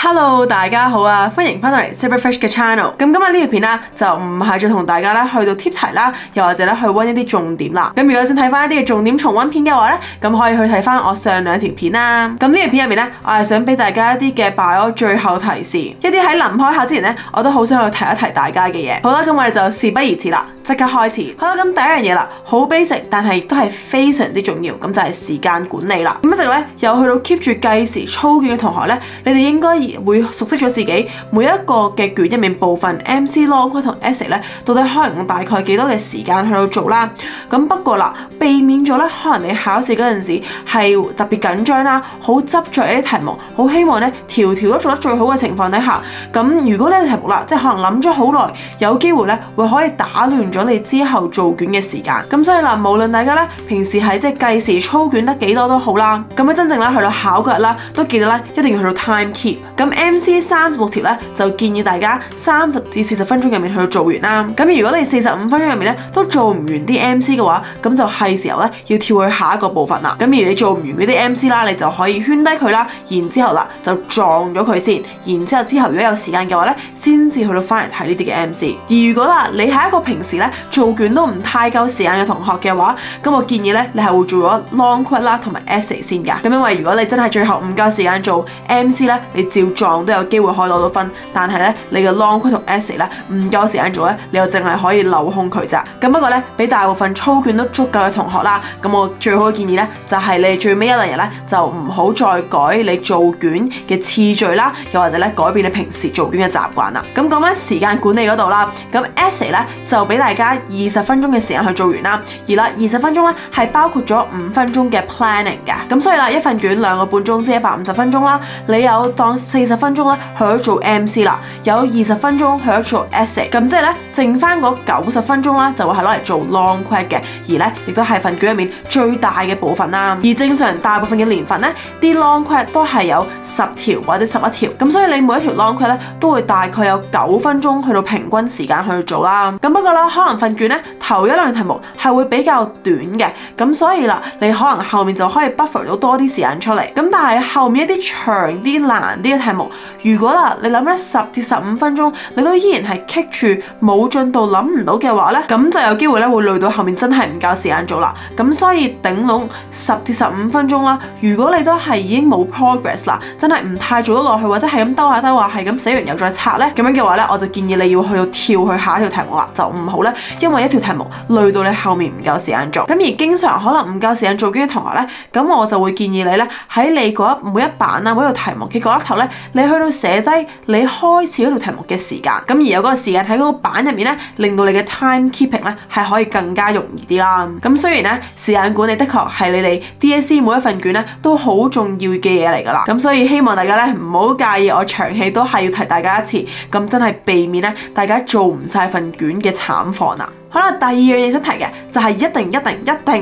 Hello， 大家好啊！歡迎翻到嚟 Superfresh 嘅 channel。咁今日呢條片啦，就唔係再同大家咧去到貼題啦，又或者咧去溫一啲重點啦。咁如果想睇翻一啲嘅重點重溫片嘅話咧，咁可以去睇翻我上兩條片啦。咁呢條片入面咧，我係想俾大家一啲嘅 bio 最後提示，一啲喺臨開考之前咧，我都好想去提一提大家嘅嘢。好啦，咁我哋就事不宜遲啦，即刻開始。好啦，咁第一樣嘢啦，好 basic， 但係亦都係非常之重要，咁就係時間管理啦。咁一直咧有去到 keep 住計時操卷嘅同學咧，你哋應該會熟悉咗自己每一個嘅卷入面部分 MC long quiz 同 essay 咧，到底可能用大概幾多嘅時間去到做啦。咁不過啦，避免咗咧，可能你考試嗰陣時係特別緊張啦，好執着一啲題目，好希望咧條條都做得最好嘅情況底下，咁如果呢個題目啦，即係可能諗咗好耐，有機會咧會可以打亂咗你之後做卷嘅時間。咁所以啦，無論大家咧平時係即係計時操卷得幾多都好啦，咁喺真正咧去到考嗰日啦，都記得咧一定要去到 time keep。咁 MC 36條咧就建議大家30至40分鐘入面去做完啦。咁如果你45分鐘入面咧都做唔完啲 MC 嘅話，咁就係時候咧要跳去下一個部分啦。咁而你做唔完嗰啲 MC 啦，你就可以圈低佢啦，然之後啦就撞咗佢先，然之後如果有時間嘅話咧，先至去到翻嚟睇呢啲嘅 MC。而如果啦你係一個平時咧做卷都唔太夠時間嘅同學嘅話，咁我建議咧你係會做咗 long quiz 啦同埋 essay 先㗎。咁因為如果你真係最後唔夠時間做 MC 咧，你照撞都有機會可以攞到分，但係咧你嘅 long quiz 同 essay 咧唔夠時間做咧，你又淨係可以漏空佢咋。咁不過咧，俾大部分操卷都足夠嘅同學啦，咁我最好嘅建議咧就係你最尾一兩日咧就唔好再改你做卷嘅次序啦，又或者咧改變你平時做卷嘅習慣啦。咁講翻時間管理嗰度啦，咁 essay 咧就俾大家20分鐘嘅時間去做完啦，而啦20分鐘咧係包括咗5分鐘嘅 planning 嘅。咁所以啦，一份卷2個半鐘即係150分鐘啦，你有當40分鐘咧去咗做 MC 啦，有20分鐘去咗做 essay， 咁即係咧剩翻嗰90分鐘啦，就會係攞嚟做 long quiz 嘅，而咧亦都係份卷入面最大嘅部分啦。而正常大部分嘅年份咧，啲 long quiz 都係有10條或者11條，咁所以你每一條 long quiz 咧都會大概有9分鐘去到平均時間去做啦。咁不過啦，可能份卷咧頭一兩題目係會比較短嘅，咁所以啦，你可能後面就可以 buffer 到多啲時間出嚟。咁但係後面一啲長啲難啲嘅題目，如果啦你諗咗10至15分鐘，你都依然係棘住冇進度諗唔到嘅話咧，咁就有機會咧會累到後面真係唔夠時間做啦。咁所以頂籠10至15分鐘啦。如果你都係已經冇 progress 啦，真係唔太做得落去，或者係咁兜下兜下，係咁寫完又再拆咧，咁樣嘅話咧，我就建議你要去到跳去下一條題目啦，就唔好咧，因為一條題目累到你後面唔夠時間做。咁而經常可能唔夠時間做嘅同學咧，咁我就會建議你咧喺你每一版啊每一個題目嘅嗰一頭咧，你去到寫低你開始嗰條題目嘅時間，咁而有嗰個時間喺嗰個版入面咧，令到你嘅 time keeping 咧係可以更加容易啲啦。咁雖然咧時間管理的確係你哋 DSE 每一份卷咧都好重要嘅嘢嚟㗎啦，咁所以希望大家咧唔好介意我長期都係要提大家一次，咁真係避免咧大家做唔晒份卷嘅慘況啦。好啦，第二樣嘢想提嘅就係一定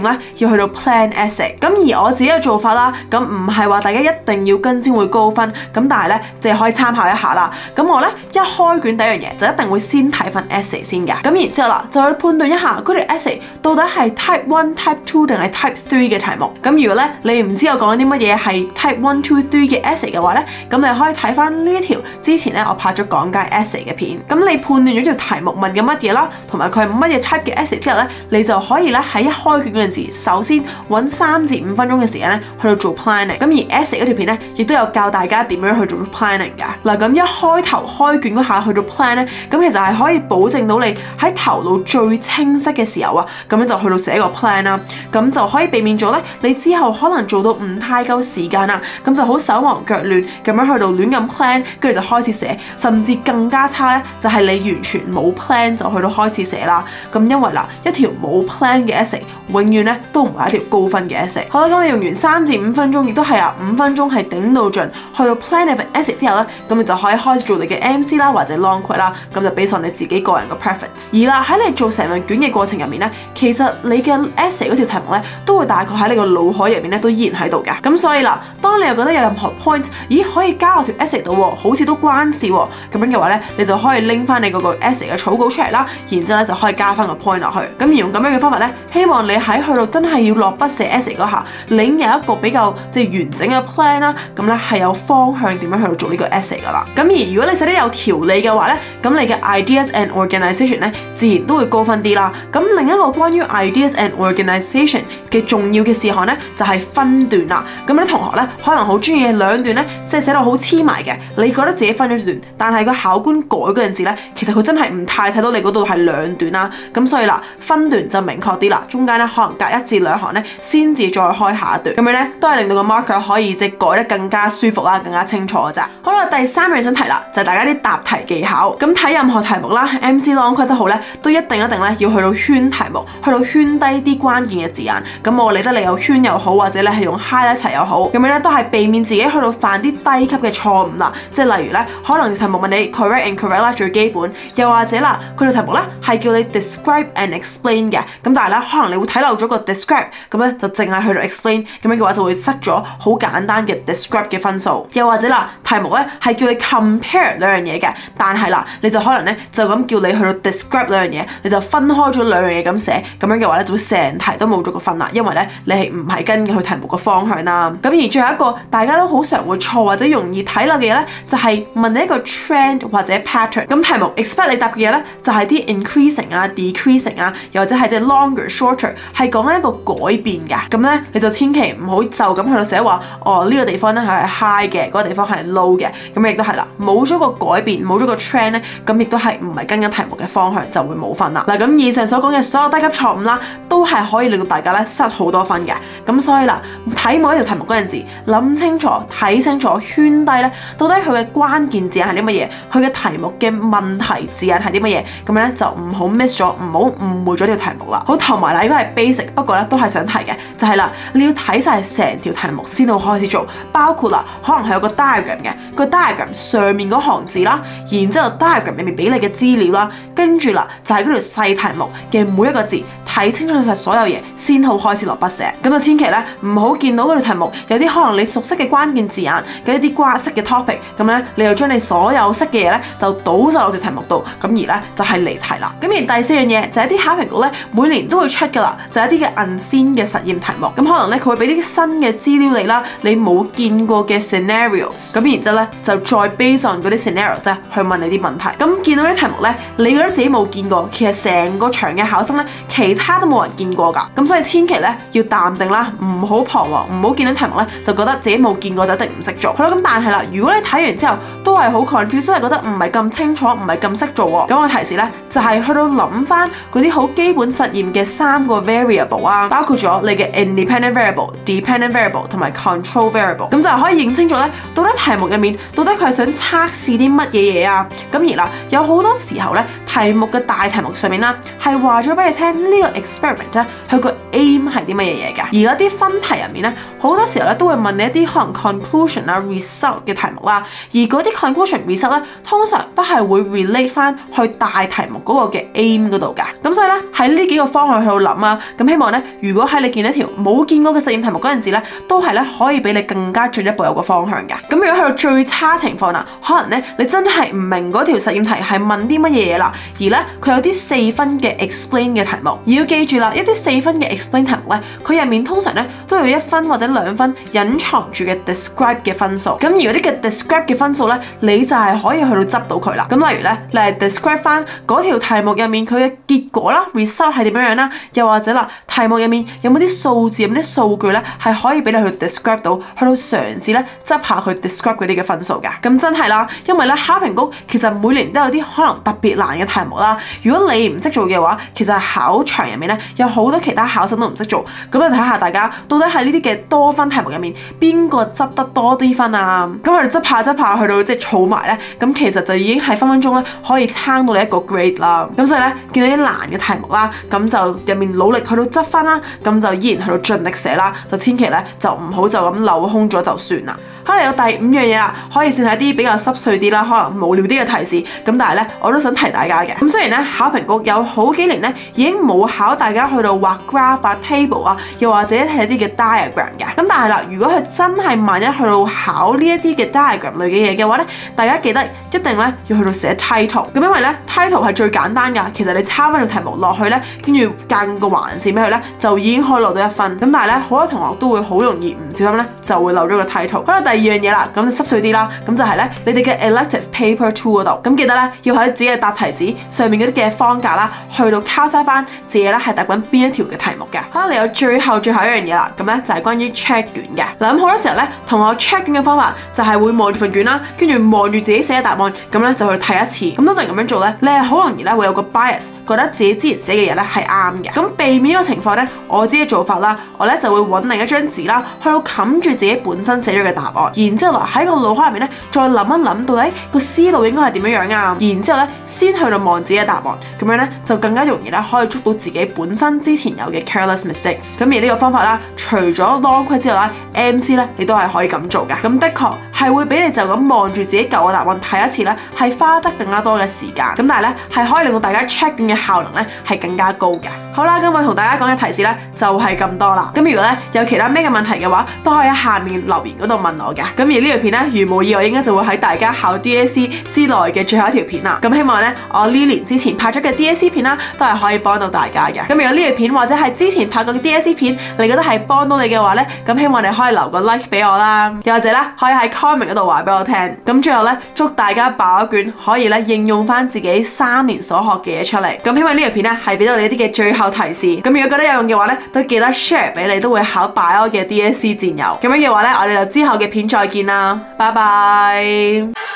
咧要去到 plan essay。咁而我自己嘅做法啦，咁唔係話大家一定要跟先會高分，咁但係咧就可以參考一下啦。咁我咧一開卷第一樣嘢就一定會先睇份 essay 先嘅。咁然之後啦，就去判斷一下嗰條 essay 到底係 type 1、type 2定係 type 3嘅題目。咁如果咧你唔知我講緊啲乜嘢係 type 1、2、3嘅 essay 嘅話咧，咁你可以睇翻呢一條之前咧我拍咗講解 essay 嘅片。咁你判斷咗條題目問緊乜嘢啦，同埋佢係乜嘢type 嘅 essay 之後咧，你就可以咧喺一開卷嗰陣時，首先揾3至5分鐘嘅時間咧去到做 planning。咁而 essay 嗰條片咧，亦都有教大家點樣去做 planning 㗎。嗱，咁一開頭開卷嗰下去到 plan 咧，咁其實係可以保證到你喺頭腦最清晰嘅時候啊，咁樣就去到寫個 plan 啦。咁就可以避免咗咧，你之後可能做到唔太夠時間啦，咁就好手忙腳亂咁樣去到亂咁 plan，跟住就開始寫，甚至更加差咧，就係你完全冇 plan 就去到開始寫啦。咁因為嗱，一條冇 plan 嘅 essay 永遠咧都唔係一條高分嘅 essay。好啦，咁你用完3至5分鐘，亦都係5分鐘係頂到盡，去到 plan 你份 essay 之後咧，咁你就可以開始做你嘅 MC 啦，或者 long quiz 啦，咁就 based on你自己個人嘅 preference。而啦喺你做成份卷嘅過程入面咧，其實你嘅 essay 嗰條題目咧都會大概喺你個腦海入面咧都依然喺度嘅。咁所以啦，當你又覺得有任何 point， 咦可以加落條 essay 度喎，好似都關事喎，咁樣嘅話咧，你就可以拎翻你嗰個 essay 嘅草稿出嚟啦，然之後咧就可以加翻個 point 落去。咁而用咁樣嘅方法咧，希望你喺去到真係要落筆寫 essay 嗰下，你已經有一個比較完整嘅 plan 啦，咁咧係有方向點樣去到做呢個 essay 噶啦。咁而如果你寫得有條理嘅話咧，咁你嘅 ideas and organization 咧自然都會高分啲啦。咁另一個關於 ideas and organization 嘅重要嘅事項咧，就係分段啦。咁啲同學咧可能好中意兩段咧，即係寫到好黐埋嘅，你覺得自己分咗段，但係個考官改嗰陣時咧，其實佢真係唔太睇到你嗰度係兩段啦。咁所以啦，分段就明確啲啦，中間咧可能隔1至2行咧先至再開下一段，咁樣咧都係令到個 marker 可以改得更加舒服啦，更加清楚嘅咋。好啦，第3樣想提啦，就係大家啲答題技巧。咁睇任何題目啦 ，MC long quiz 都好咧，都一定咧要去到圈題目，去到圈低啲關鍵嘅字眼。咁我理得你有圈又好，或者你係用 highlight 一齊又好，咁樣咧都係避免自己去到犯啲低級嘅錯誤啦。即係例如咧，可能題目問你 correct and incorrect 啦，最基本，又或者啦，佢條題目咧係叫你 describe and explain 嘅，咁但係咧可能你會睇漏咗個 describe， 咁咧就淨係去到 explain， 咁樣嘅話就會失咗好簡單嘅 describe 嘅分數。又或者啦，題目咧係叫你 compare 兩樣嘢嘅，但係啦，你就可能咧就咁叫你去到 describe 兩樣嘢，你就分開咗兩樣嘢咁寫，咁樣嘅話咧就會成題都冇咗個分啦，因為咧你係唔係跟佢題目個方向啦。咁而最後一個大家都好常會錯或者容易睇漏嘅嘢咧，就係問你一個 trend 或者 pattern。咁題目 expect 你答嘅嘢咧，就係啲 increasing 啊、decreasing 啊，又或者係即係 longer、shorter， 係講緊一個改變㗎。咁咧你就千祈唔好就咁去到寫話，哦呢個地方咧係 high 嘅，嗰個地方係 low 嘅，咁亦都係啦，冇咗個改變，冇咗個 trend 咧，咁亦都係唔係跟緊題目嘅方向，就會冇分啦。嗱，咁以上所講嘅所有低級錯誤啦，都係可以令到大家咧失好多分嘅。咁所以啦，睇每一條題目嗰陣時，諗清楚、睇清楚、圈低咧，到底佢嘅關鍵字眼係啲乜嘢，佢嘅題目嘅問題字眼係啲乜嘢，咁咧就唔好 miss 咗，唔好誤會咗條題目啦。好，同埋啦，如果係 basic， 不過咧都係想提嘅，就係啦，你要睇晒成條題目先到開始做，包括啦，可能係有個 diagram 嘅，個 diagram 上面嗰行字啦，然之後 diagram 裏面俾你嘅資料啦，跟住啦就係嗰條細題目嘅每一個字，睇清楚晒所有嘢先好開始落筆寫。咁就千祈咧唔好見到嗰條題目有啲可能你熟悉嘅關鍵字眼嘅一啲掛式嘅 topic， 咁咧你又將你所有識嘅嘢咧就倒晒落條題目度，咁而咧就係離題啦。咁而第4樣嘢就係啲考評局咧每年都會出噶啦，就係一啲嘅 unseen 嘅實驗題目。咁可能咧佢會俾啲新嘅資料你啦，你冇見過嘅 scenarios， 咁然之後咧就再 base on 嗰啲 scenarios 啫去問你啲問題。咁見到啲題目咧，你覺得自己冇見過，其實成個場嘅考生咧，其他都冇人見過㗎。咁所以千祈咧要淡定啦，唔好彷徨，唔好見到題目咧就覺得自己冇見過就一定唔識做。好啦，咁但係啦，如果你睇完之後都係好 confused， 都係覺得唔係咁清楚，唔係咁識做喎，咁我提示咧就係去到諗翻嗰啲好基本實驗嘅3個 variable 啊，包括咗你嘅 independent variable、dependent variable 同埋 control variable， 咁就可以認清楚咧，到底題目入面到底佢係想測試啲乜嘢嘢啊？咁而啦，有好多時候咧，題目嘅大題目上面啦，係話咗俾你聽呢個 experiment 咧，佢個 aim 係啲乜嘢嘢㗎？而嗰啲分題入面咧，好多時候咧都會問你一啲可能 conclusion 啊、result 嘅題目啦，而嗰啲 conclusion result 咧，通常都係會 relate 翻去大題目嗰個嘅 aim 嗰度㗎。咁所以咧喺呢幾個方向去度諗啊，咁希望咧，如果喺你見一條冇見過嘅實驗題目嗰陣時咧，都係咧可以俾你更加進一步有個方向㗎。咁如果去到最差情況啦，可能咧你真係唔明嗰條實驗題係問啲乜嘢嘢啦，而咧佢有啲4分嘅 explain 嘅題目，而要記住啦，一啲4分嘅 explain 題目咧，佢入面通常咧都有1分或者2分隱藏住嘅 describe 嘅分數。咁而嗰啲嘅 describe 嘅分數咧，你就係可以去到執到佢啦。咁例如咧，你係 describe 翻嗰條題目入面佢嘅結果啦 result 係點樣樣啦，又或者啦題目入面有冇啲數字有冇啲數據咧係可以俾你去 describe 到，去到嘗試咧執下去 describe 嗰啲嘅分數㗎。咁真係啦，因為咧考評局其實每年都有啲可能特別難嘅題目啦。如果你唔識做嘅話，其實考場入面咧有好多其他考生都唔識做，咁就睇下大家到底喺呢啲嘅多分題目入面邊個執得多啲分啊？咁佢哋執下去到即係儲埋咧，咁其實就已經係分分鐘咧可以撐到你一個 grade 啦。咁所以咧見到啲難嘅題目啦，咁就入面努力去到執分啦，咁就依然去到盡力寫啦，就千祈咧就唔好就咁漏空咗就算啦。可能有第5樣嘢啦，可以算係一啲比較濕碎啲啦，可能無聊啲嘅提示。咁但係咧，我都想提大家家嘅。咁雖然咧考評局有好幾年咧已經冇考大家去到畫 graph 啊、table 啊，又或者係一啲嘅 diagram 嘅。咁但係啦，如果佢真係萬一去到考呢一啲嘅 diagram 類嘅嘢嘅話咧，大家記得一定咧要去到寫 title。咁因為咧 title 係最簡單㗎，其實你抄翻條題目落去咧，跟住間個橫線俾佢咧，就已經可以攞到1分。咁但係咧好多同學都會好容易唔小心咧就會漏咗個 title。好啦，第二樣嘢啦，咁就濕碎啲啦，咁就係咧你哋嘅 elective paper 2嗰度，咁記得咧要喺自己嘅答題紙上面嗰啲嘅方格啦，去到交叉翻自己咧係答緊邊一條嘅題目嘅。好啦，嚟到最後一樣嘢啦，咁咧就係關於 check 卷嘅。嗱，咁好多時候咧，同學 check 卷嘅方法就係會望住份卷啦，跟住望住自己寫嘅答案，咁咧就去睇一次。咁當然咁樣做咧，你係好容易咧會有個 bias，覺得自己之前寫嘅嘢咧係啱嘅。咁避免呢個情況咧，我自己嘅做法啦，我咧就會揾另一張紙啦，去到冚住自己本身寫咗嘅答案，然之後啦喺個腦海入面咧再諗一諗到底個思路應該係點樣啊，然之後咧先去到望自己嘅答案，咁樣咧就更加容易咧可以捉到自己本身之前有嘅 careless mistakes。咁而呢個方法啦，除咗 long quiz 之外啦 ，MC 咧你都係可以咁做嘅。咁的確係會比你就咁望住自己舊嘅答案睇一次咧，係花得更加多嘅時間。咁但係咧係可以令到大家 check 卷嘅效能咧係更加高嘅。好啦，今日同大家講嘅提示咧就係咁多啦。咁如果咧有其他咩嘅問題嘅話，都可以喺下面留言嗰度問我嘅。咁而呢條片咧，如無意外應該就會喺大家考 DSE 之內嘅最後一條片啦。咁希望咧我呢年之前拍咗嘅 DSE 片啦，都係可以幫到大家嘅。咁如果呢條片或者係之前拍過嘅 DSE 片，你覺得係幫到你嘅話咧，咁希望你可以留個 like 俾我啦，又或者咧可以喺 comment 嗰度話俾我聽。咁最後咧，祝大家爆咗卷可以咧應用翻自己3年所學嘅嘢出嚟。咁希望呢條片咧係俾到你一啲嘅最後提示。咁如果覺得有用嘅話咧，都記得 share 俾你都會考 Bio 嘅 DSE 戰友。咁樣嘅話咧，我哋就之後嘅片再見啦，拜拜。